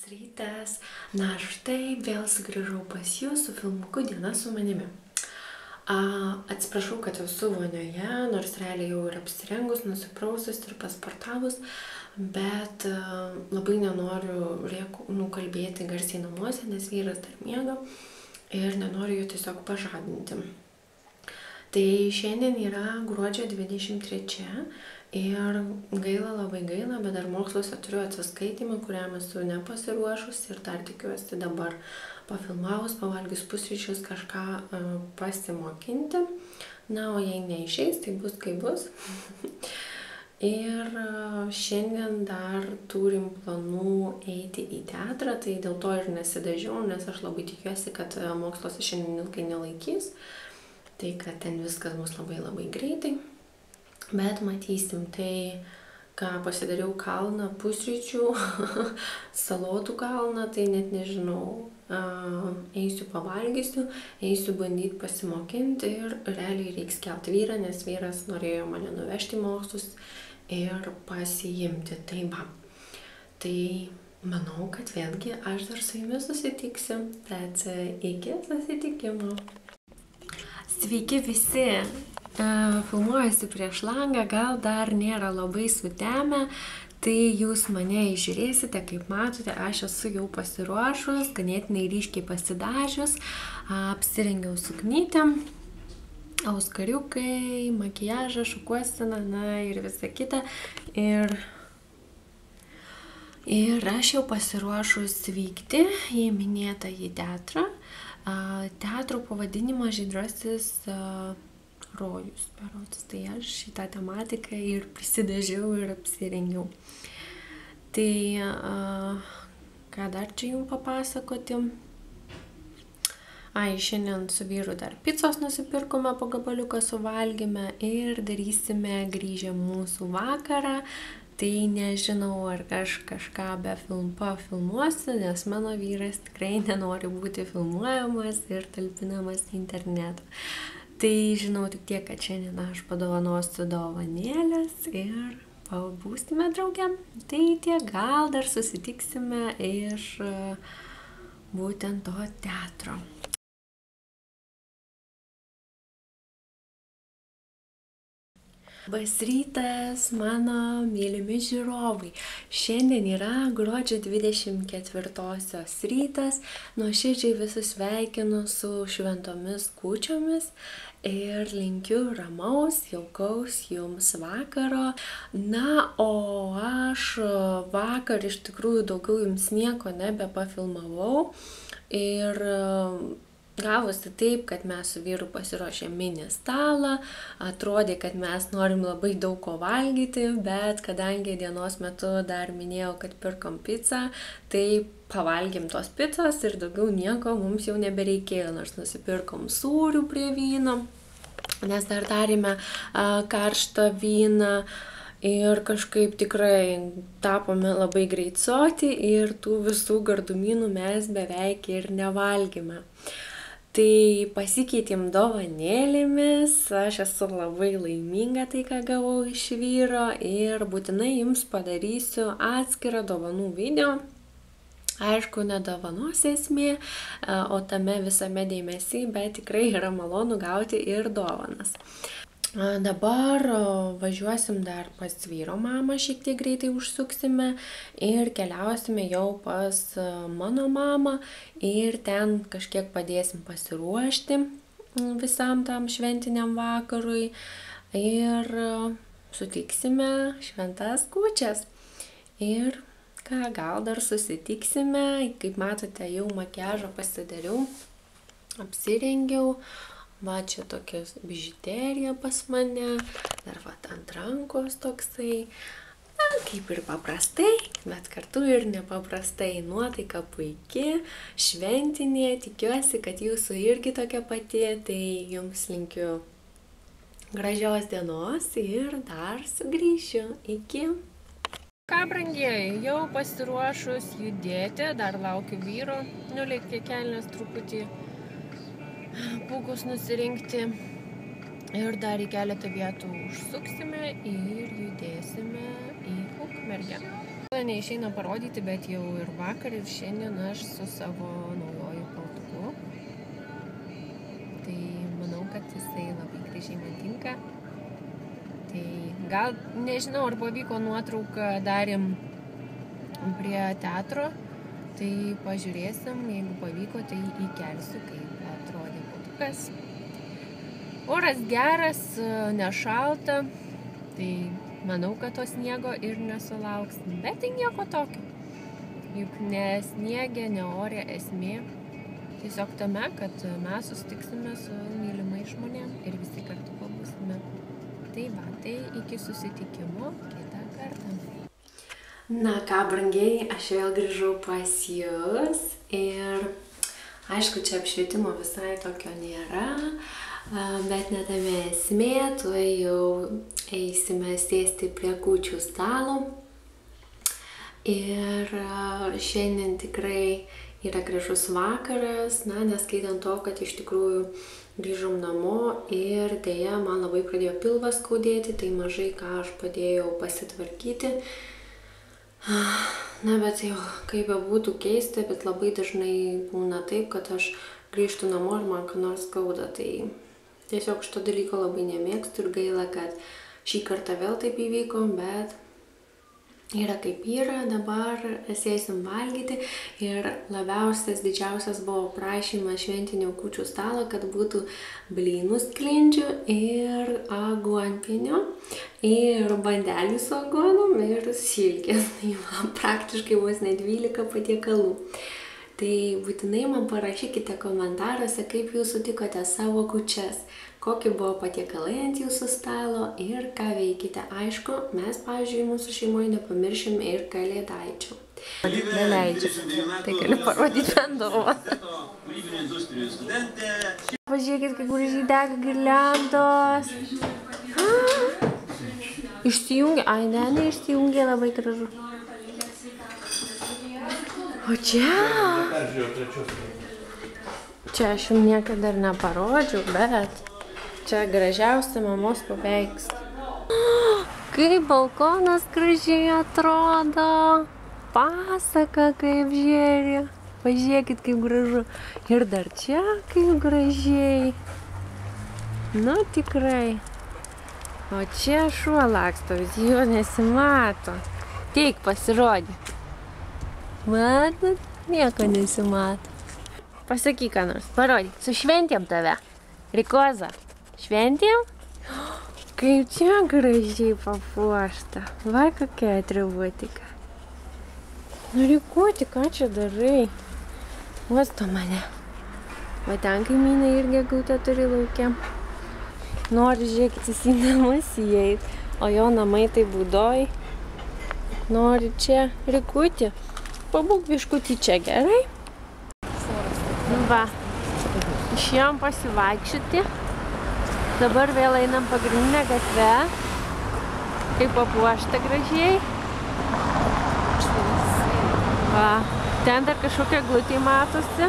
Rytas. Na štai vėl sugrįžau pas jūs su filmuku Diena su manimi. Atsiprašau, kad esu vonioje, nors realiai jau ir apsirengus, nusiprausus ir pasportavus, bet labai nenoriu kalbėti garsiai namuose, nes vyras dar miega ir nenoriu jo tiesiog pažadinti. Tai šiandien yra gruodžio 23 ir labai gaila, bet dar moksluose turiu atsiskaitimą, kuriam esu nepasiruošus ir dar tikiuosi dabar pafilmavus, pavalgius pusryčius kažką pasimokinti. Na, o jei neišeis, tai bus kaip bus. Ir šiandien dar turim planų eiti į teatrą, tai dėl to ir nesidažiau, nes aš labai tikiuosi, kad moksluose šiandien ilgai nelaikys. Tai, kad ten viskas bus labai greitai. Bet matysim, tai ką pasidariau kalną pusryčių, salotų kalną, tai net nežinau. Eisiu pavalgysiu, eisiu bandyti pasimokinti ir realiai reiks kelti vyrą, nes vyras norėjo mane nuvežti mokslus ir pasiimti. Tai va. Tai manau, kad vėlgi aš dar su jumis susitiksiu. Tad iki susitikimo. Sveiki visi! Filmuojasi prieš langą, gal dar nėra labai sutemę, tai jūs mane įžiūrėsite, kaip matote, aš esu jau pasiruošus, ganėtinai ryškiai pasidažius, apsirengiau suknytėm, auskariukai, makiažą, šukuoseną, na ir visa kita. Ir aš jau pasiruošus vykti į minėtąjį teatrą. Teatro pavadinimas Žydrasis rojus. Tai aš šitą tematiką ir prisidažiau ir apsirengiau. Tai ką dar čia jums papasakoti? Šiandien su vyru dar picos nusipirkome, po gabaliuką suvalgėme ir darysime grįžę mūsų vakarą. Tai nežinau, ar aš kažką pafilmuosiu, nes mano vyras tikrai nenori būti filmuojamas ir talpinamas į internetą. Tai žinau tik tiek, kad šiandien aš padovanosiu dovanėlės ir pabūsime drauge. Tai tiek, gal dar susitiksime iš būtent to teatro. Labas rytas, mano mylimi žiūrovai. Šiandien yra gruodžio 24-osios rytas. Nuoširdžiai visus sveikinu su šventomis kūčiomis ir linkiu ramaus, jaukaus jums vakaro. Na, o aš vakar iš tikrųjų daugiau jums nieko nebepafilmavau ir gavosi taip, kad mes su vyru pasiruošėm mini stalą, atrodė, kad mes norim labai daug ko valgyti, bet kadangi dienos metu dar minėjau, kad pirkom pizzą, tai pavalgėm tos pizzos ir daugiau nieko mums jau nebereikėjo, nors nusipirkom sūrių prie vyno, nes dar darėme karštą vyną. Ir kažkaip tikrai tapome labai greit soti ir tų visų gardumynų mes beveik ir nevalgėme. Tai pasikeitėm dovanėlėmis, aš esu labai laiminga tai, ką gavau iš vyro ir būtinai jums padarysiu atskirą dovanų video. Aišku, ne dovanos esmė, o tame visame dėmesy, bet tikrai yra malonu gauti ir dovanas. Dabar važiuosim dar pas vyro mamą, šiek tiek greitai užsuksime ir keliausime jau pas mano mamą ir ten kažkiek padėsim pasiruošti visam tam šventiniam vakarui ir sutiksime šventas kūčias. Ir ką, gal dar susitiksime, kaip matote, jau makiažą pasidariau, apsirengiau. Va, čia tokia bižuterija pas mane, dar va ant rankos toksai, na, kaip ir paprastai, bet kartu ir nepaprastai, nuotaika puiki, šventinė, tikiuosi, kad jūsų irgi tokia pati, tai jums linkiu gražios dienos ir dar sugrįšiu. Iki. Ką, brangieji, jau pasiruošus judėti, dar laukiu vyro, nuleikti kelnes truputį. Pūkus nusirinkti ir dar į keletą vietų užsuksime ir judėsime į Ukmergę. Neišeina parodyti, bet jau ir vakar, ir šiandien aš su savo naujoju paltuku. Tai manau, kad jisai labai gražiai man tinka. Tai gal, nežinau, ar pavyko nuotrauką darėm prie teatro. Tai pažiūrėsim, jeigu pavyko, tai įkelsiu, kaip atrodė paltukas. Oras geras, nešalta. Tai manau, kad to sniego ir nesulauksim, bet tai nieko tokio. Juk ne sniegė, ne ore esmė. Tiesiog tame, kad mes susitiksime su mylimais žmonėm ir visi kartu pabūsime. Tai va, tai iki susitikimo kitą kartą. Na ką, brangiai, aš vėl grįžau pas jūs ir aišku, čia apšvietimo visai tokio nėra. Bet ne tame esmė, tuoj jau eisime sėsti prie kūčių stalo. Ir šiandien tikrai yra gražus vakaras, neskaitant to, kad iš tikrųjų grįžom namo ir dėja man labai pradėjo pilvas skaudėti, tai mažai ką aš padėjau pasitvarkyti. Bet jau kaip bebūtų keista, bet labai dažnai būna taip, kad aš grįžtu namo ir man ką nors skauda, tai tiesiog šito dalyko labai nemėgstu ir gaila, kad šį kartą vėl taip įvyko, bet yra kaip yra, dabar sėsim valgyti ir labiausias, didžiausias buvo prašymas šventinio kūčių stalo, kad būtų blynų sklindžių ir aguonpienio ir bandelių su aguonom ir silkės. Tai man praktiškai vos ne 12 patiekalų. Tai būtinai man parašykite komentaruose, kaip jūs sutikote savo kūčias, kokie buvo patiekalai ant jūsų stalo ir ką veikite. Aišku, mes, pavyzdžiui, mūsų šeimoje nepamiršim ir kalėdaičių. Neleidžiu, tai galiu parodyti bendrovą. Pažiūrėkit, kaip gražiai dega girliandos. Išsijungia, neišsijungia, labai gražu. O čia aš jums niekada dar neparodžiau, bet čia gražiausia mamos paveikslas. Kaip balkonas gražiai atrodo. Pasaka kaip žėri. Pažiūrėkit, kaip gražu. Ir dar čia kaip gražiai. Nu, tikrai. O čia šuo laksto, jo nesimato. Teik pasirodė. Matot, nieko nesimato. Pasakyk, ką nors, parodyk, su šventėm tave. Rikoza, šventėm? Kaip čia gražiai papuošta. Va, kokia atributika. Nu, Rikuoti, ką čia darai? Uosto mane. Va, ten kaimynai irgi eglutę turi lauke. Nori, žiūrėkit, jis į namus įeit, o jo namai tai būdoj. Nori čia, Rikuti? Pabūk biškutį čia, gerai? Va, išėjom pasivaikščioti. Dabar vėl einam pagrindinę gatvę. Kaip papuošta gražiai. Va, ten dar kažkokia eglutė matosi.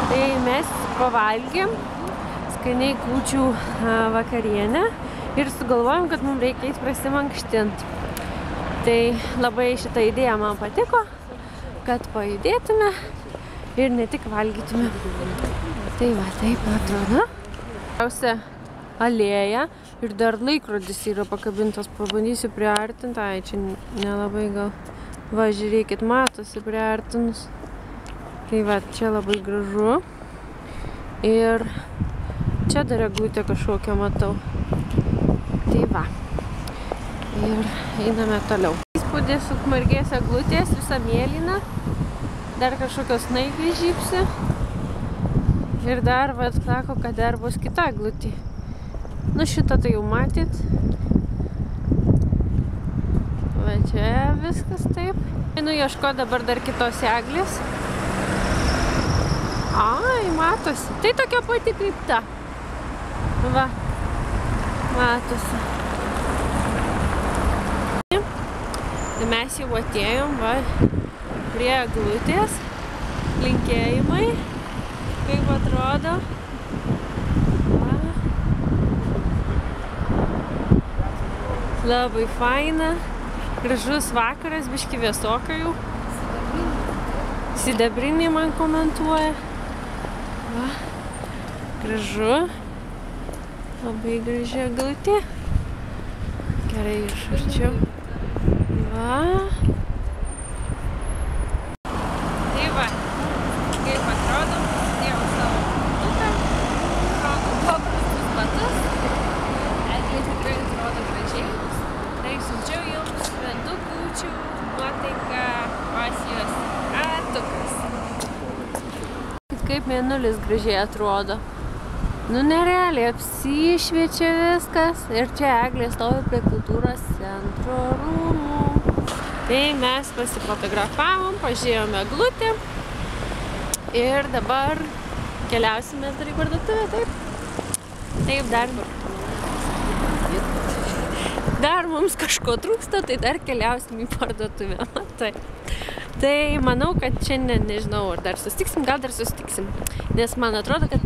Tai mes pavalgėm skaniai kūčių vakarienę ir sugalvojom, kad mums reikia prasimankštinti. Tai labai šitą idėją man patiko, kad pajudėtume ir ne tik valgytume. Tai va, taip atrodo. Gausia alėja ir dar laikrodis yra pakabintas. Pabandysiu priartinti. Ai, čia nelabai gal. Va, žiūrėkit, matosi priartinus. Tai va, čia labai gražu. Ir čia dar eglutė kažkokią matau. Tai va. Ir einame toliau. Įspūdis ukmergės eglutės, visa mėlyna. Dar kažkokios snaigiai žypsi. Ir dar, va, sako, kad dar bus kita eglutė. Nu, šitą tai jau matyt. Va, čia viskas taip. Einu ieško dabar dar kitos eglės. Ai, matosi. Tai tokia pati kaip ta. Va, matosi. Tai mes jau atėjom, va, prie eglutės. Linkėjimai, kaip atrodo. Va. Labai faina. Gražus vakaras, biški vėsoka jau. Sidabriniai man komentuoja. Va, gražu. Labai graži eglutė. Gerai, iš arčiau. Va. Tai va, kaip atrodo, dėjau savo tuką, rodau paprastus batus. Eglė tikrai atrodo gražiai. Tai siunčiau jums šventų kūčių nuotaiką Pasijos atukas. Kaip mėnulis gražiai atrodo. Nu, nerealiai apsišviečia viskas ir čia Eglė stovi prie kultūros centro rūmų. Tai mes pasifotografavom, pažiūrėjome eglutę ir dabar keliausime dar į parduotuvę, taip? Taip, dar mums kažko trūksta, tai dar keliausim į parduotuvę. Tai manau, kad šiandien, nežinau, ar dar susitiksim, gal dar susitiksim, nes man atrodo, kad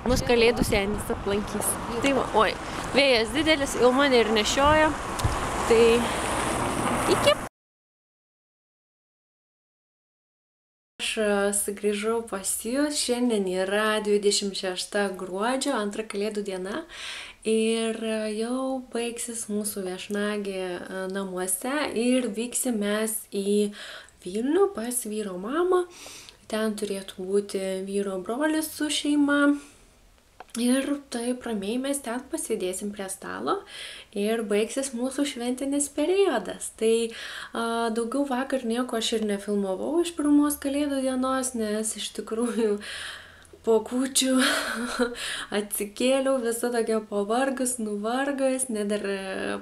mus Kalėdų senis aplankys. Tai va, oi, vėjas didelis, jau mane ir nešioja. Tai iki. Aš sugrįžau pas jūs. Šiandien yra 26 gruodžio, antra Kalėdų diena. Ir jau baigsis mūsų viešnagė namuose ir vyksim mes į Vilnių pas vyro mamą. Ten turėtų būti vyro brolis su šeima. Ir taip ramiai mes ten pasėdėsim prie stalo ir baigsis mūsų šventinis periodas. Tai daugiau vakar nieko aš ir nefilmavau iš pirmos Kalėdų dienos, nes iš tikrųjų po kūčių atsikėliau visą tokia pavargus, nuvargus, dar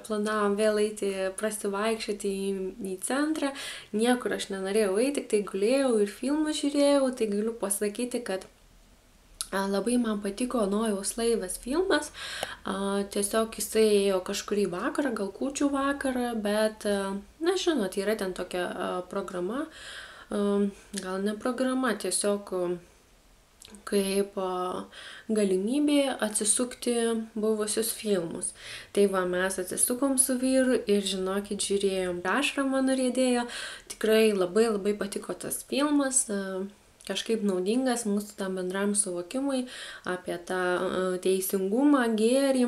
planavom vėl eiti prasivaikščioti į centrą. Niekur aš nenorėjau eiti, tik tai gulėjau ir filmus žiūrėjau, tai galiu pasakyti, kad labai man patiko Nojaus laivas filmas, tiesiog jisai ėjo kažkurį vakarą, gal kūčių vakarą, bet, na žinot, yra ten tokia programa, gal ne programa, tiesiog kaip galimybė atsisukti buvusius filmus. Tai va, mes atsisukom su vyru ir žinokit, žiūrėjom, ašara mano riedėjo, tikrai labai patiko tas filmas. Kažkaip naudingas mūsų tam bendram suvokimui apie tą teisingumą, gėrį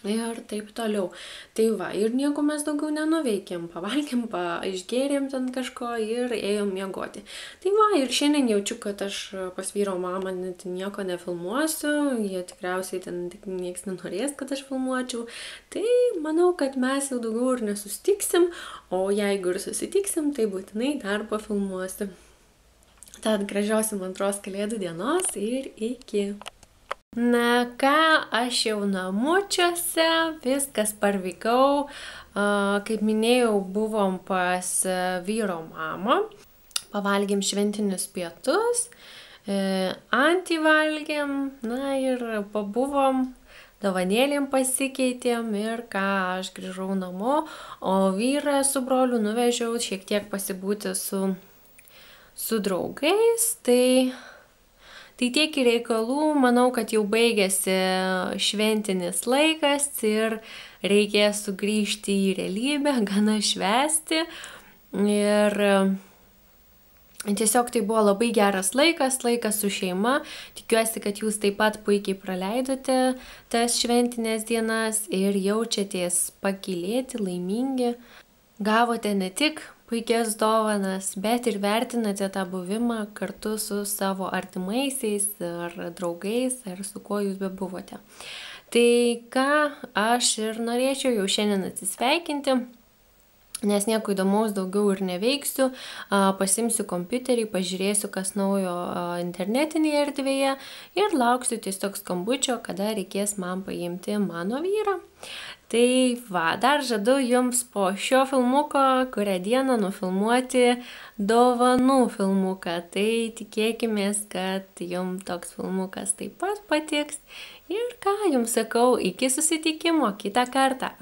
ir taip toliau. Tai va, ir nieko mes daugiau nenuveikėm, pavalgėm, išgėrėm ten kažko ir ėjom miegoti. Tai va, ir šiandien jaučiu, kad aš pas vyro mamą net nieko nefilmuosiu, jie tikriausiai ten nieks nenorės, kad aš filmuočiau. Tai manau, kad mes jau daugiau ir nesusitiksim, o jeigu ir susitiksim, tai būtinai dar pafilmuosiu. Tad gražios jums antros Kalėdų dienos ir iki. Na ką, aš jau namučiuose, viskas parvykau. Kaip minėjau, buvom pas vyro mamą. Pavalgėm šventinius pietus, antį valgėm, na ir pabuvom, dovanėlėm pasikeitėm ir ką, aš grįžau namo, o vyrą su broliu nuvežiau šiek tiek pasibūti su draugais, tai tiek ir reikalų, manau, kad jau baigėsi šventinis laikas ir reikės sugrįžti į realybę, gana švęsti. Ir tiesiog tai buvo labai geras laikas su šeima. Tikiuosi, kad jūs taip pat puikiai praleidote tas šventinės dienas ir jaučiatės pakylėti, laimingi. Gavote ne tik puikias dovanas, bet ir vertinate tą buvimą kartu su savo artimaisiais ar draugais, ar su kuo jūs bebuvote. Tai ką, aš ir norėčiau jau šiandien atsisveikinti, nes nieko įdomaus daugiau ir neveiksiu. Pasimsiu kompiuterį, pažiūrėsiu, kas naujo internetinėje erdvėje ir lauksiu tiesiog skambučio, kada reikės man paimti mano vyrą. Tai va, dar žadu jums po šio filmuko, kurią dieną nufilmuoti dovanų filmuką. Tai tikėkimės, kad jums toks filmukas taip pat patiks. Ir ką jums sakau, iki susitikimo kitą kartą.